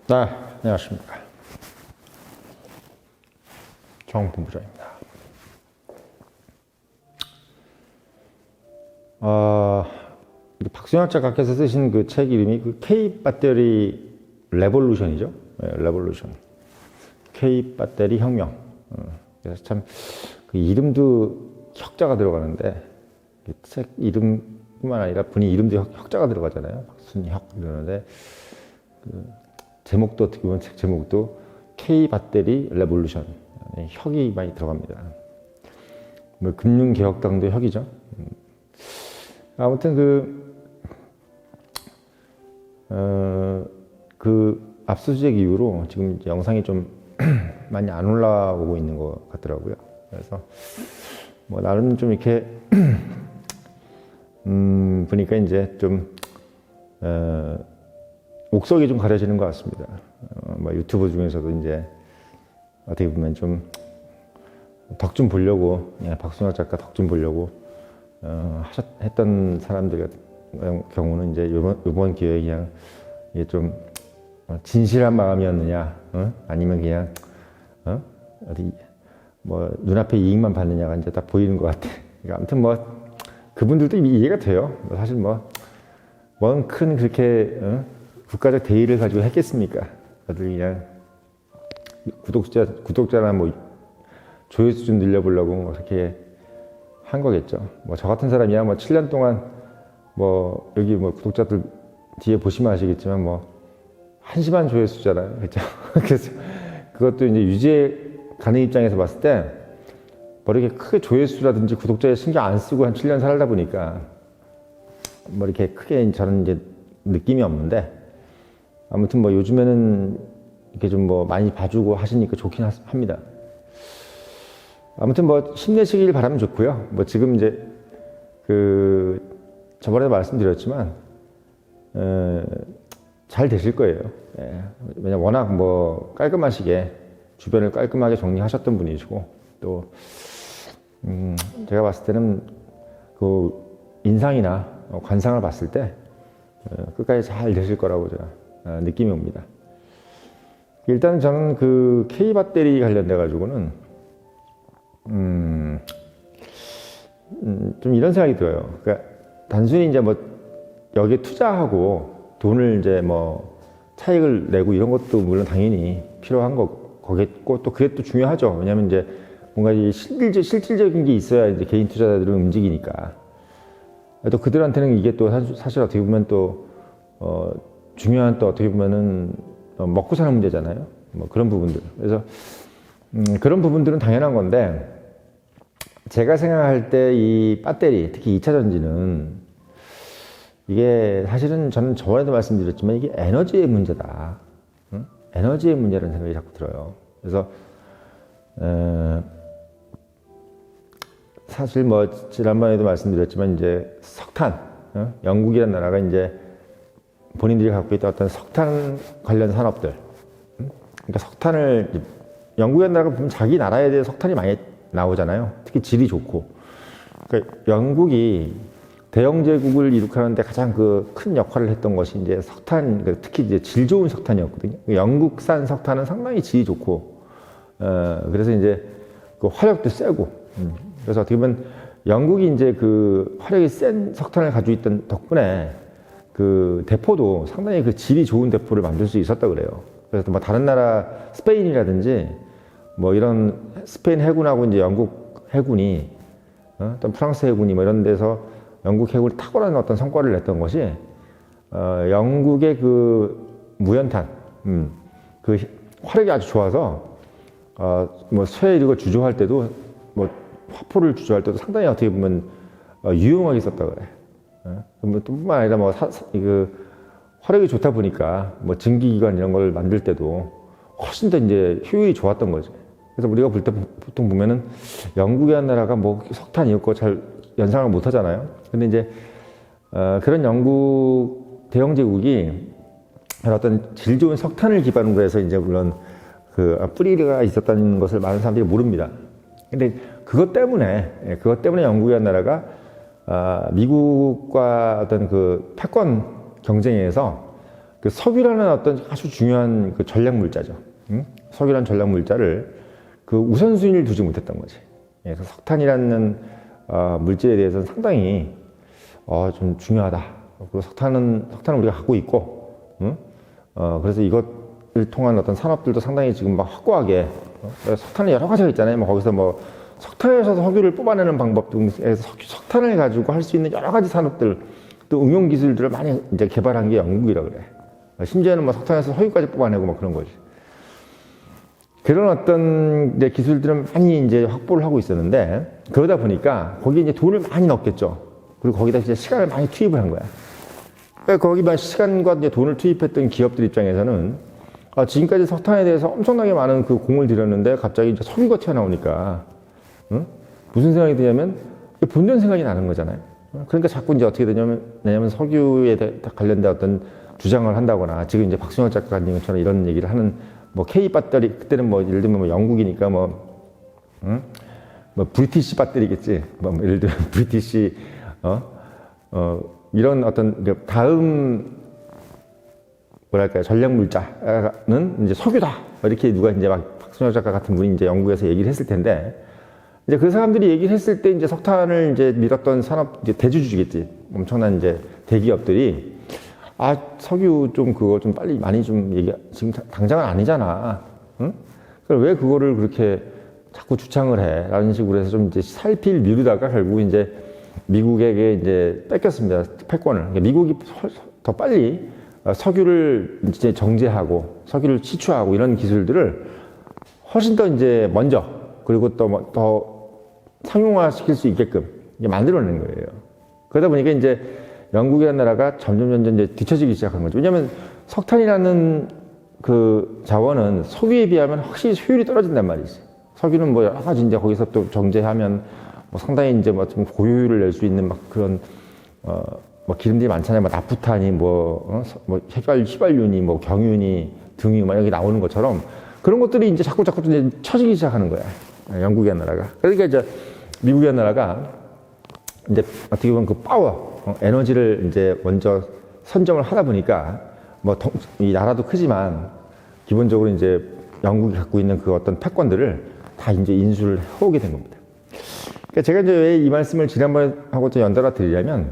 네, 안녕하십니까. 정본부장입니다. 박순혁 작가께서 쓰신 그 책 이름이 그 K 배터리 레볼루션이죠. 네, 레볼루션. K 배터리 혁명. 그래서 참 그 이름도 혁자가 들어가는데 책 이름뿐만 아니라 본인 이름도 혁자가 들어가잖아요. 박순혁 이러는데 그 제목도 어떻게 보면 책 제목도 K 배터리 레볼루션. 혁이 많이 들어갑니다. 뭐 금융개혁당도 혁이죠. 아무튼 그 압수수색 이후로 지금 영상이 좀 많이 안 올라오고 있는 것 같더라고요. 그래서 뭐 나름 좀 이렇게 보니까 이제 좀 옥석이 좀 가려지는 것 같습니다. 뭐 유튜브 중에서도 이제 어떻게 보면 좀 덕 좀 보려고, 박순혁 작가 덕 좀 보려고 했던 사람들 같은 경우는 이제 이번 기회에 그냥 이게 좀 진실한 마음이었느냐, 아니면 그냥 어디 뭐 눈앞에 이익만 받느냐가 이제 딱 보이는 것 같아. 그러니까 아무튼 뭐 그분들도 이미 이해가 돼요. 사실 뭔 큰 그렇게 국가적 대의를 가지고 했겠습니까? 다들 그냥 구독자나 뭐 조회수 좀 늘려보려고 뭐 그렇게 한 거겠죠. 뭐 저 같은 사람이야 뭐 7년 동안 뭐 여기 뭐 구독자들 뒤에 보시면 아시겠지만 뭐 한심한 조회수잖아요. 그렇죠? 그래서 그것도 이제 유지해 가는 입장에서 봤을 때 뭐 이렇게 크게 조회수라든지 구독자에 신경 안 쓰고 한 7년 살다 보니까 뭐 이렇게 크게 저는 이제 느낌이 없는데 아무튼 뭐 요즘에는 이렇게 좀 뭐 많이 봐주고 하시니까 좋긴 합니다. 아무튼 뭐 힘내시길 바라면 좋고요. 뭐 지금 이제 저번에도 말씀드렸지만 잘 되실 거예요. 예. 왜냐 워낙 뭐 깔끔하시게 주변을 깔끔하게 정리하셨던 분이시고 또 제가 봤을 때는 그 인상이나 관상을 봤을 때 끝까지 잘 되실 거라고 제가 느낌이 옵니다. 일단 저는 그 K 배터리 관련돼 가지고는 좀 이런 생각이 들어요. 그러니까 단순히 이제 뭐 여기에 투자하고 돈을 이제 뭐 차익을 내고 이런 것도 물론 당연히 필요한 거겠고 또 그게 또 중요하죠. 왜냐하면 이제 뭔가 이 실질적인 게 있어야 이제 개인 투자자들은 움직이니까. 또 그들한테는 이게 또 사실 어떻게 보면 또 중요한 또 어떻게 보면은 먹고 사는 문제잖아요. 뭐 그런 부분들. 그래서 그런 부분들은 당연한 건데 제가 생각할 때 이 배터리 특히 2차 전지는 이게 사실은 저는 저번에도 말씀드렸지만 이게 에너지의 문제다. 에너지의 문제라는 생각이 자꾸 들어요. 그래서 사실 뭐 지난번에도 말씀드렸지만 이제 석탄, 영국이라는 나라가 이제 본인들이 갖고 있던 어떤 석탄 관련 산업들, 그러니까 석탄을 영국이라는 나라가 보면 자기 나라에 대해 석탄이 많이 나오잖아요. 특히 질이 좋고. 그러니까 영국이 대영제국을 이룩하는데 가장 그 큰 역할을 했던 것이 이제 석탄, 특히 이제 질 좋은 석탄이었거든요. 영국산 석탄은 상당히 질이 좋고, 그래서 이제 그 화력도 세고, 그래서 어떻게 보면 영국이 이제 그 화력이 센 석탄을 가지고 있던 덕분에 그 대포도 상당히 그 질이 좋은 대포를 만들 수 있었다 그래요. 그래서 뭐 다른 나라 스페인이라든지 뭐 이런 스페인 해군하고 이제 영국 해군이 또 프랑스 해군이 뭐 이런 데서 영국 해군이 탁월한 어떤 성과를 냈던 것이 영국의 그 무연탄 그 화력이 아주 좋아서 뭐 쇠 이런 거 주조할 때도 뭐 화포를 주조할 때도 상당히 어떻게 보면 유용하게 썼다 그래. 뭐 뿐만 아니라 뭐 화력이 좋다 보니까 뭐 증기기관 이런 걸 만들 때도 훨씬 더 이제 효율이 좋았던 거지. 그래서 우리가 볼 때 보통 보면은 영국이라는 나라가 뭐 석탄 이런 거 잘 연상을 못 하잖아요. 근데 이제 그런 영국 대영제국이 어떤 질 좋은 석탄을 기반으로 해서 이제 물론 그 뿌리가 있었다는 것을 많은 사람들이 모릅니다. 근데 그것 때문에 영국이라는 나라가 미국과 어떤 그 패권 경쟁에서 그 석유라는 어떤 아주 중요한 그 전략 물자죠. 석유라는 전략 물자를 그 우선순위를 두지 못했던 거지. 그래서 석탄이라는 물질에 대해서는 상당히 좀 중요하다. 그리고 석탄을 우리가 갖고 있고, 그래서 이것을 통한 어떤 산업들도 상당히 지금 막 확고하게 석탄이 여러 가지가 있잖아요. 뭐 거기서 뭐 석탄에서 석유를 뽑아내는 방법 등에서 석탄을 가지고 할 수 있는 여러 가지 산업들 또 응용 기술들을 많이 이제 개발한 게 영국이라 그래. 심지어는 뭐 석탄에서 석유까지 뽑아내고 막 그런 거지. 그런 어떤 이제 기술들은 많이 이제 확보를 하고 있었는데 그러다 보니까 거기에 이제 돈을 많이 넣었겠죠. 그리고 거기다 이제 시간을 많이 투입을 한 거야. 그러니까 거기만 시간과 이제 돈을 투입했던 기업들 입장에서는 지금까지 석탄에 대해서 엄청나게 많은 그 공을 들였는데 갑자기 이제 석유가 튀어나오니까 무슨 생각이 드냐면 본전 생각이 나는 거잖아요. 그러니까 자꾸 이제 어떻게 되냐면 석유에 관련된 어떤 주장을 한다거나 지금 이제 박순혁 작가가 한 것처럼 이런 얘기를 하는 뭐 K 배터리 그때는 뭐 예를 들면 뭐 영국이니까 뭐 브리티시 배터리겠지. 뭐 예를 들면 브리티시 이런 어떤 다음 뭐랄까요 전략 물자는 이제 석유다 이렇게 누가 이제 막 박순혁 작가 같은 분이 이제 영국에서 얘기를 했을 텐데 이제 그 사람들이 얘기를 했을 때 이제 석탄을 이제 밀었던 산업 이제 대주주겠지 엄청난 이제 대기업들이 석유 좀 그거 좀 빨리 많이 좀 지금 당장은 아니잖아. 응? 그럼 왜 그거를 그렇게 자꾸 주창을 해? 라는 식으로 해서 좀 이제 살필 미루다가 결국 이제 미국에게 이제 뺏겼습니다. 패권을. 그러니까 미국이 더 빨리 석유를 이제 정제하고 석유를 취추하고 이런 기술들을 훨씬 더 이제 먼저 그리고 또 더 상용화 시킬 수 있게끔 만들어낸 거예요. 그러다 보니까 이제 영국이라는 나라가 점점 이제 뒤처지기 시작한 거죠. 왜냐하면 석탄이라는 그 자원은 석유에 비하면 확실히 효율이 떨어진단 말이지. 석유는 뭐 여러 가지 이제 거기서 또 정제하면 뭐 상당히 이제 뭐 좀 고효율을 낼 수 있는 막 그런 뭐 기름들이 많잖아요. 뭐 나프탄이 뭐 휘발유니 뭐 경유니 등유 막 여기 나오는 것처럼 그런 것들이 이제 자꾸 이제 처지기 시작하는 거야. 영국이라는 나라가. 그러니까 이제 미국이라는 나라가 이제 어떻게 보면 그 파워, 에너지를 이제 먼저 선점을 하다 보니까 이 나라도 크지만 기본적으로 이제 영국이 갖고 있는 그 어떤 패권들을 다 이제 인수를 해오게 된 겁니다. 그러니까 제가 이제 왜 이 말씀을 지난번에 하고 또 연달아 드리냐면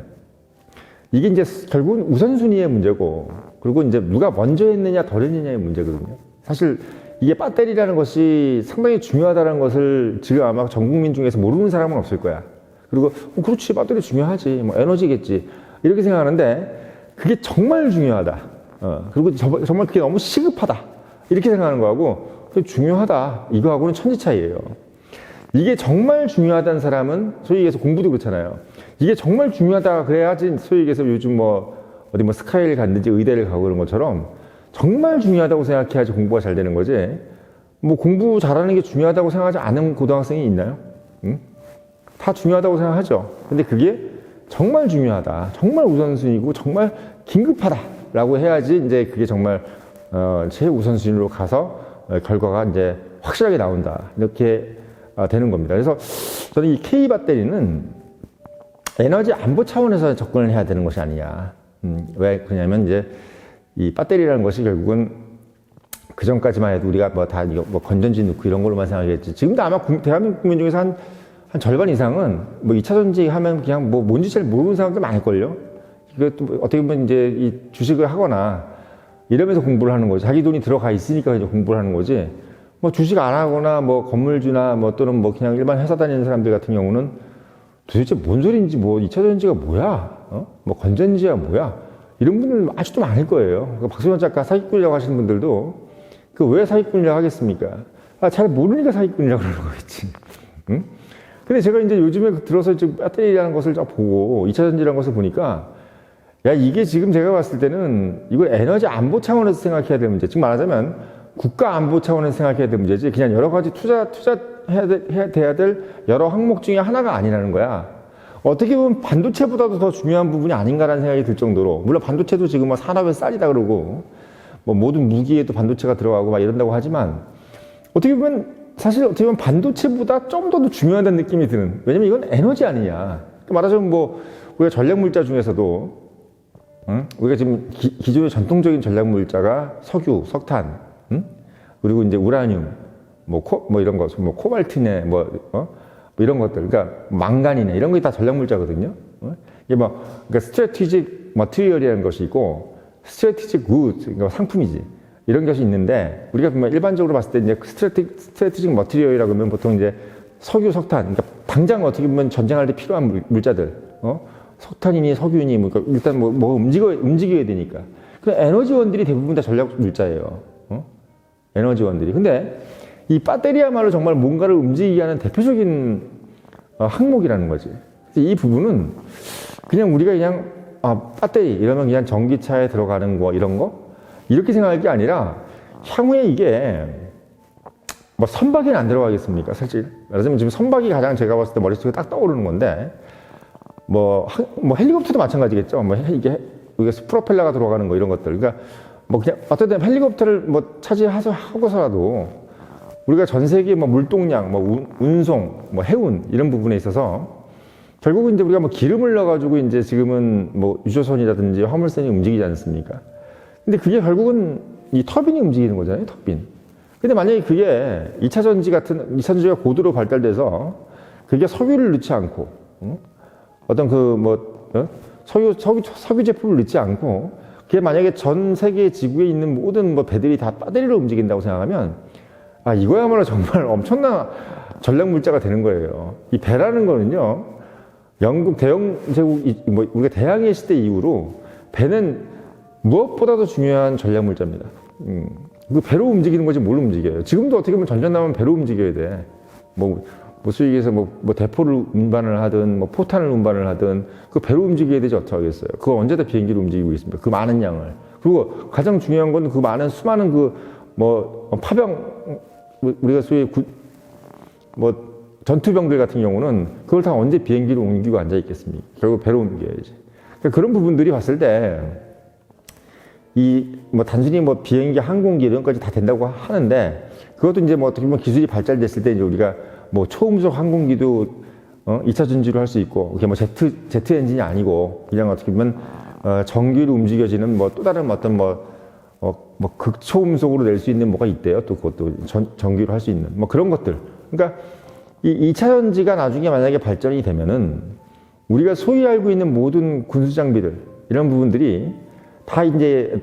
이게 이제 결국은 우선순위의 문제고 그리고 이제 누가 먼저 했느냐 덜 했느냐의 문제거든요. 사실 이게 배터리라는 것이 상당히 중요하다는 것을 지금 아마 전 국민 중에서 모르는 사람은 없을 거야. 그리고 그렇지 배터리 중요하지 뭐 에너지겠지 이렇게 생각하는데 그게 정말 중요하다. 그리고 정말 그게 너무 시급하다 이렇게 생각하는 거하고 중요하다 이거하고는 천지 차이예요. 이게 정말 중요하다는 사람은 소위 얘기해서 공부도 그렇잖아요. 이게 정말 중요하다 그래야지 소위 얘기해서 요즘 어디 스카이를 갔는지 의대를 가고 그런 것처럼 정말 중요하다고 생각해야지 공부가 잘 되는 거지. 뭐 공부 잘하는 게 중요하다고 생각하지 않은 고등학생이 있나요? 응? 다 중요하다고 생각하죠. 근데 그게 정말 중요하다, 정말 우선순위고 정말 긴급하다라고 해야지 이제 그게 정말 최우선순위로 가서 결과가 이제 확실하게 나온다 이렇게 되는 겁니다. 그래서 저는 이 K 배터리는 에너지 안보 차원에서 접근을 해야 되는 것이 아니냐. 왜 그러냐면 이제 이 배터리라는 것이 결국은 그 전까지만 해도 우리가 뭐 건전지 넣고 이런 걸로만 생각했지. 지금도 아마 대한민국 국민 중에서 한 절반 이상은 뭐 2차 전지 하면 그냥 뭐 뭔지 잘 모르는 사람들 많을걸요. 이것도 어떻게 보면 이제 이 주식을 하거나 이러면서 공부를 하는 거지. 자기 돈이 들어가 있으니까 이제 공부를 하는 거지. 뭐 주식 안 하거나 뭐 건물주나 뭐 또는 뭐 그냥 일반 회사 다니는 사람들 같은 경우는 도대체 뭔 소리인지 뭐 2차 전지가 뭐야? 뭐 건전지야 뭐야? 이런 분들 아직도 많을 거예요. 박순혁 작가 사기꾼이라고 하시는 분들도 왜 사기꾼이라고 하겠습니까? 잘 모르니까 사기꾼이라고 그러는 거겠지. 응? 근데 제가 이제 요즘에 들어서 지금 배터리라는 것을 보고 2차 전지라는 것을 보니까 야 이게 지금 제가 봤을 때는 이걸 에너지 안보 차원에서 생각해야 될 문제. 즉 말하자면 국가 안보 차원에서 생각해야 될 문제지 그냥 여러 가지 돼야 될 여러 항목 중에 하나가 아니라는 거야. 어떻게 보면 반도체보다도 더 중요한 부분이 아닌가라는 생각이 들 정도로 물론 반도체도 지금 뭐 산업의 쌀이다 그러고 뭐 모든 무기에도 반도체가 들어가고 막 이런다고 하지만 어떻게 보면 사실 어떻게 보면 반도체보다 좀 더 중요하다는 느낌이 드는 왜냐면 이건 에너지 아니냐 말하자면 뭐 우리가 전략 물자 중에서도 우리가 지금 기존의 전통적인 전략 물자가 석유, 석탄, 그리고 이제 우라늄, 뭐 이런 거, 뭐 코발트네, 뭐 이런 것들, 그러니까 망간이네 이런 게 다 전략 물자거든요. 이게 그러니까 스트래티직 머티리얼이라는 것이 있고 스트래티직 굿, 그러니까 상품이지. 이런 것이 있는데 우리가 보면 일반적으로 봤을 때 이제 스트래티직 머티리얼이라고 하면 보통 이제 석유, 석탄, 그러니까 당장 어떻게 보면 전쟁할 때 필요한 물자들, 석탄이니 석유니, 그러니까 일단 뭐 움직여야 되니까. 그 에너지원들이 대부분 다 전략 물자예요. 에너지원들이. 근데 이 배터리야말로 정말 뭔가를 움직이게 하는 대표적인 항목이라는 거지. 이 부분은 그냥 우리가 그냥 배터리 이러면 그냥 전기차에 들어가는 거 이런 거 이렇게 생각할 게 아니라 향후에 이게 뭐 선박에는 안 들어가겠습니까? 사실 말하자면 지금 선박이 가장 제가 봤을 때 머릿속에 딱 떠오르는 건데 뭐 헬리콥터도 마찬가지겠죠. 뭐 이게 프로펠러가 들어가는 거 이런 것들. 그러니까 뭐 그냥 어쨌든 헬리콥터를 뭐 차지하고서라도 우리가 전 세계 뭐 물동량, 뭐 운송, 뭐 해운 이런 부분에 있어서 결국은 이제 우리가 뭐 기름을 넣어가지고 이제 지금은 뭐 유조선이라든지 화물선이 움직이지 않습니까? 근데 그게 결국은 이 터빈이 움직이는 거잖아요, 터빈. 근데 만약에 그게 2차 전지가 고도로 발달돼서 그게 석유를 넣지 않고, 어떤 석유 제품을 넣지 않고, 그게 만약에 전 세계 지구에 있는 모든 뭐 배들이 다 배터리로 움직인다고 생각하면, 이거야말로 정말 엄청난 전략 물자가 되는 거예요. 이 배라는 거는요, 영국 대영제국, 우리가 대항해 시대 이후로 배는 무엇보다도 중요한 전략 물자입니다. 그 배로 움직이는 거지 뭘 움직여요. 지금도 어떻게 보면 전쟁 나면 배로 움직여야 돼. 소위 얘기해서 대포를 운반을 하든, 포탄을 운반을 하든, 그 배로 움직여야 되지 어떡하겠어요. 그거 언제 다 비행기로 움직이고 있습니다. 그 많은 양을. 그리고 가장 중요한 건 그 많은 수많은 파병, 우리가 소위 전투병들 같은 경우는 그걸 다 언제 비행기로 옮기고 앉아 있겠습니까? 결국 배로 옮겨야지. 그러니까 그런 부분들이 봤을 때, 단순히 비행기, 항공기 이런 것까지 다 된다고 하는데, 그것도 이제 어떻게 보면 기술이 발달됐을 때 이제 우리가 초음속 항공기도 2차 전지로 할 수 있고, 그게 제트 엔진이 아니고, 그냥 어떻게 보면 전기로 움직여지는 또 다른 어떤 극초음속으로 낼 수 있는 뭐가 있대요. 또 그것도 전기로 할 수 있는 그런 것들. 그러니까 이 2차 전지가 나중에 만약에 발전이 되면은 우리가 소위 알고 있는 모든 군수 장비들 이런 부분들이 다 이제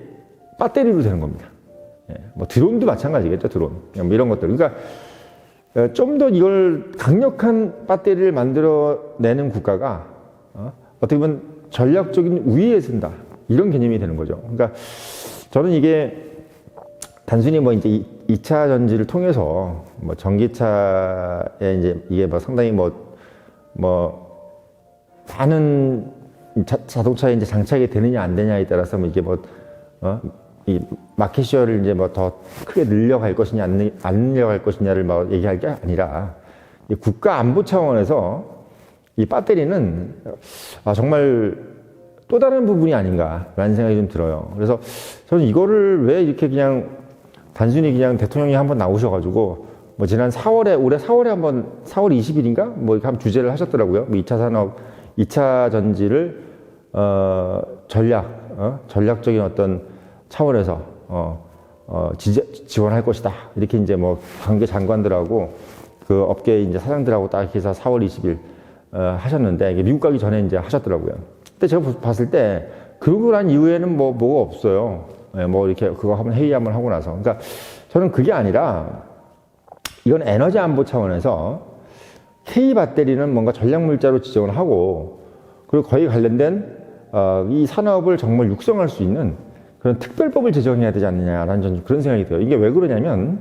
배터리로 되는 겁니다. 드론도 마찬가지겠죠. 드론 이런 것들. 그러니까 좀 더 이걸 강력한 배터리를 만들어내는 국가가 어떻게 보면 전략적인 우위에 쓴다 이런 개념이 되는 거죠. 그러니까 저는 이게 단순히 이제 2차 전지를 통해서 전기차에 이제 이게 상당히 많은 자동차에 이제 장착이 되느냐 안 되냐에 따라서 이게 이 마켓 쉐어를 이제 더 크게 늘려갈 것이냐 안 늘려갈 것이냐를 얘기할 게 아니라 이 국가 안보 차원에서 이 배터리는 정말 또 다른 부분이 아닌가라는 생각이 좀 들어요. 그래서 저는 이거를 왜 이렇게 그냥 단순히 그냥 대통령이 한번 나오셔가지고 지난 4월에 올해 4월에 한번 4월 20일인가 이렇게 한번 주제를 하셨더라고요. 2차 산업, 2차 전지를 전략적인 어떤 차원에서 지원할 것이다. 이렇게 이제 관계 장관들하고 그 업계 이제 사장들하고 딱 이렇게 해서 4월 20일 하셨는데 이게 미국 가기 전에 이제 하셨더라고요. 근데 제가 봤을 때 그러고 난 이후에는 뭐가 없어요. 이렇게 그거 한번 회의 한번 하고 나서. 그러니까 저는 그게 아니라 이건 에너지 안보 차원에서 K 배터리는 뭔가 전략 물자로 지정을 하고 그리고 거의 관련된 이 산업을 정말 육성할 수 있는 그런 특별법을 제정해야 되지 않느냐라는 저는 그런 생각이 들어요. 이게 왜 그러냐면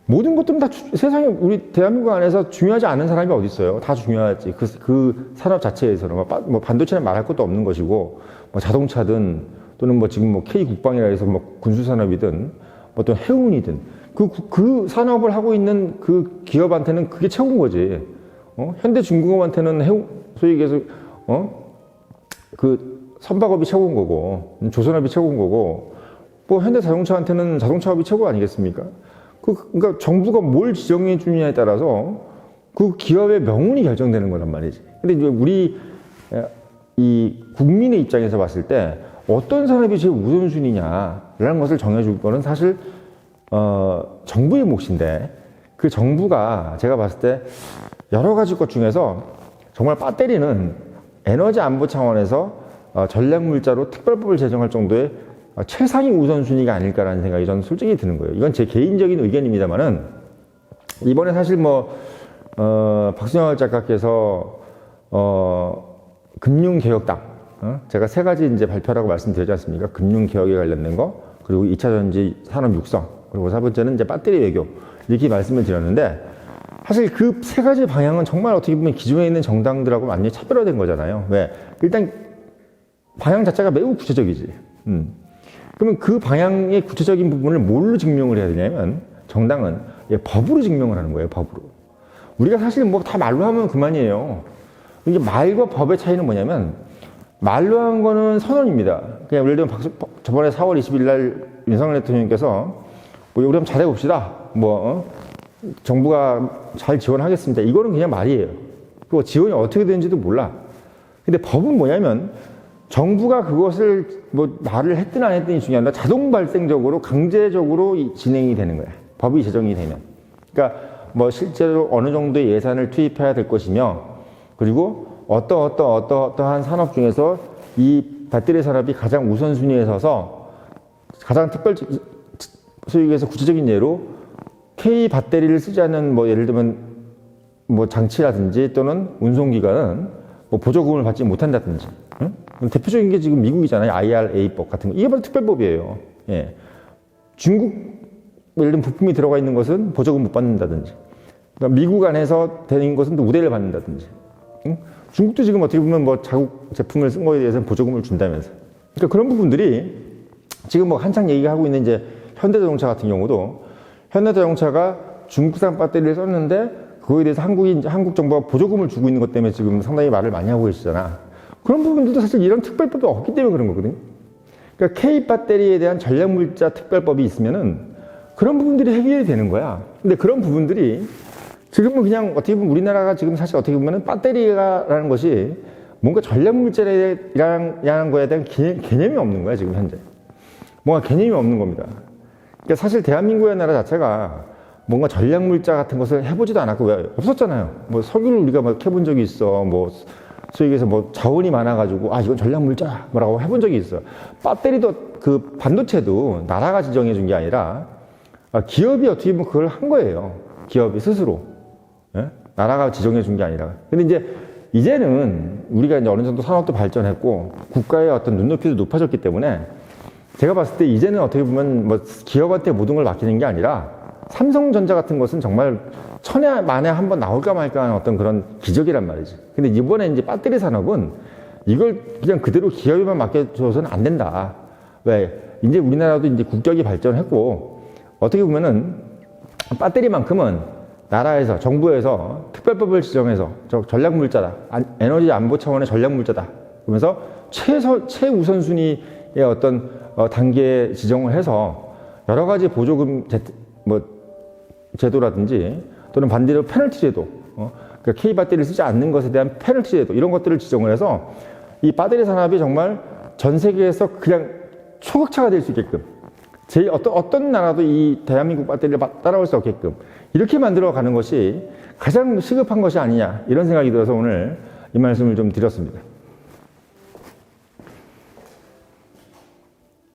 모든 것들은 다 세상에 우리 대한민국 안에서 중요하지 않은 사람이 어디 있어요? 다 중요하지. 그 산업 자체에서는 반도체는 말할 것도 없는 것이고 자동차든 또는 지금 K 국방이라 해서 군수 산업이든 어떤 해운이든 그 산업을 하고 있는 그 기업한테는 그게 최고인 거지. 현대중공업한테는 소위 얘기해서 그 선박업이 최고인 거고 조선업이 최고인 거고 현대자동차한테는 자동차업이 최고 아니겠습니까? 그러니까 정부가 뭘 지정해 주느냐에 따라서 그 기업의 명운이 결정되는 거란 말이지. 근데 이제 우리 이 국민의 입장에서 봤을 때 어떤 산업이 제일 우선순위냐라는 것을 정해줄 거는 사실 정부의 몫인데, 그 정부가 제가 봤을 때 여러 가지 것 중에서 정말 배터리는 에너지 안보 차원에서 전략물자로 특별법을 제정할 정도의 최상위 우선순위가 아닐까라는 생각이 저는 솔직히 드는 거예요. 이건 제 개인적인 의견입니다만은, 이번에 사실 박순영 작가께서 금융개혁당, 제가 세 가지 이제 발표라고 말씀드렸지 않습니까? 금융개혁에 관련된 거, 그리고 2차 전지 산업 육성, 그리고 4번째는 이제 배터리 외교, 이렇게 말씀을 드렸는데, 사실 그 세 가지 방향은 정말 어떻게 보면 기존에 있는 정당들하고 완전히 차별화된 거잖아요. 왜? 일단 방향 자체가 매우 구체적이지. 그러면 그 방향의 구체적인 부분을 뭘로 증명을 해야 되냐면, 정당은 법으로 증명을 하는 거예요, 법으로. 우리가 사실 다 말로 하면 그만이에요. 이게 말과 법의 차이는 뭐냐면, 말로 한 거는 선언입니다. 그냥 예를 들면 저번에 4월 20일 날 윤석열 대통령께서 우리 한번 잘해봅시다. 정부가 잘 지원하겠습니다. 이거는 그냥 말이에요. 그리고 지원이 어떻게 되는지도 몰라. 근데 법은 뭐냐면, 정부가 그것을 말을 했든 안 했든이 중요한 게 아니라 자동 발생적으로 강제적으로 진행이 되는 거야. 법이 제정이 되면. 그러니까 실제로 어느 정도의 예산을 투입해야 될 것이며, 그리고 어떠한 산업 중에서 이 배터리 산업이 가장 우선순위에 서서 가장 소위에서 구체적인 예로 K 배터리를 쓰지 않는 예를 들면 장치라든지 또는 운송기관은 보조금을 받지 못한다든지. 응? 대표적인 게 지금 미국이잖아요. IRA법 같은 거. 이게 바로 특별법이에요. 예. 중국 예를 들면 부품이 들어가 있는 것은 보조금 못 받는다든지, 그러니까 미국 안에서 되는 것은 또 우대를 받는다든지. 응? 중국도 지금 어떻게 보면 자국 제품을 쓴 거에 대해서는 보조금을 준다면서. 그러니까 그런 부분들이 지금 한창 얘기하고 있는 이제 현대자동차 같은 경우도, 현대자동차가 중국산 배터리를 썼는데 그거에 대해서 한국 정부가 보조금을 주고 있는 것 때문에 지금 상당히 말을 많이 하고 계시잖아. 그런 부분들도 사실 이런 특별법이 없기 때문에 그런 거거든요. 그러니까 K 배터리에 대한 전략물자 특별법이 있으면은 그런 부분들이 해결이 되는 거야. 근데 그런 부분들이 지금은 그냥 어떻게 보면 우리나라가 지금 사실 어떻게 보면은 배터리라는 것이 뭔가 전략물자라는 거에 대한 개념이 없는 거야, 지금 현재. 뭔가 개념이 없는 겁니다. 그러니까 사실 대한민국의 나라 자체가 뭔가 전략물자 같은 것을 해보지도 않았고, 왜? 없었잖아요. 석유를 우리가 해본 적이 있어. 소위 얘기해서 자원이 많아가지고, 이건 전략물자 뭐라고 해본 적이 있어. 배터리도 그 반도체도 나라가 지정해 준 게 아니라 기업이 어떻게 보면 그걸 한 거예요. 기업이 스스로. 예? 나라가 지정해 준 게 아니라. 근데 이제는 우리가 이제 어느 정도 산업도 발전했고, 국가의 어떤 눈높이도 높아졌기 때문에, 제가 봤을 때 이제는 어떻게 보면 기업한테 모든 걸 맡기는 게 아니라, 삼성전자 같은 것은 정말 천에 만에 한 번 나올까 말까 하는 어떤 그런 기적이란 말이지. 근데 이번에 이제 배터리 산업은 이걸 그냥 그대로 기업에만 맡겨줘서는 안 된다. 왜? 이제 우리나라도 이제 국격이 발전했고, 어떻게 보면은 배터리만큼은 나라에서, 정부에서 특별법을 지정해서 전략물자다. 에너지 안보 차원의 전략물자다. 그러면서 최우선순위의 어떤 단계에 지정을 해서 여러 가지 보조금 제도라든지 또는 반대로 페널티 제도, 그러니까 K 배터리를 쓰지 않는 것에 대한 페널티 제도, 이런 것들을 지정을 해서 이 배터리 산업이 정말 전 세계에서 그냥 초격차가 될 수 있게끔, 어떤 나라도 이 대한민국 배터리를 따라올 수 없게끔 이렇게 만들어 가는 것이 가장 시급한 것이 아니냐, 이런 생각이 들어서 오늘 이 말씀을 좀 드렸습니다.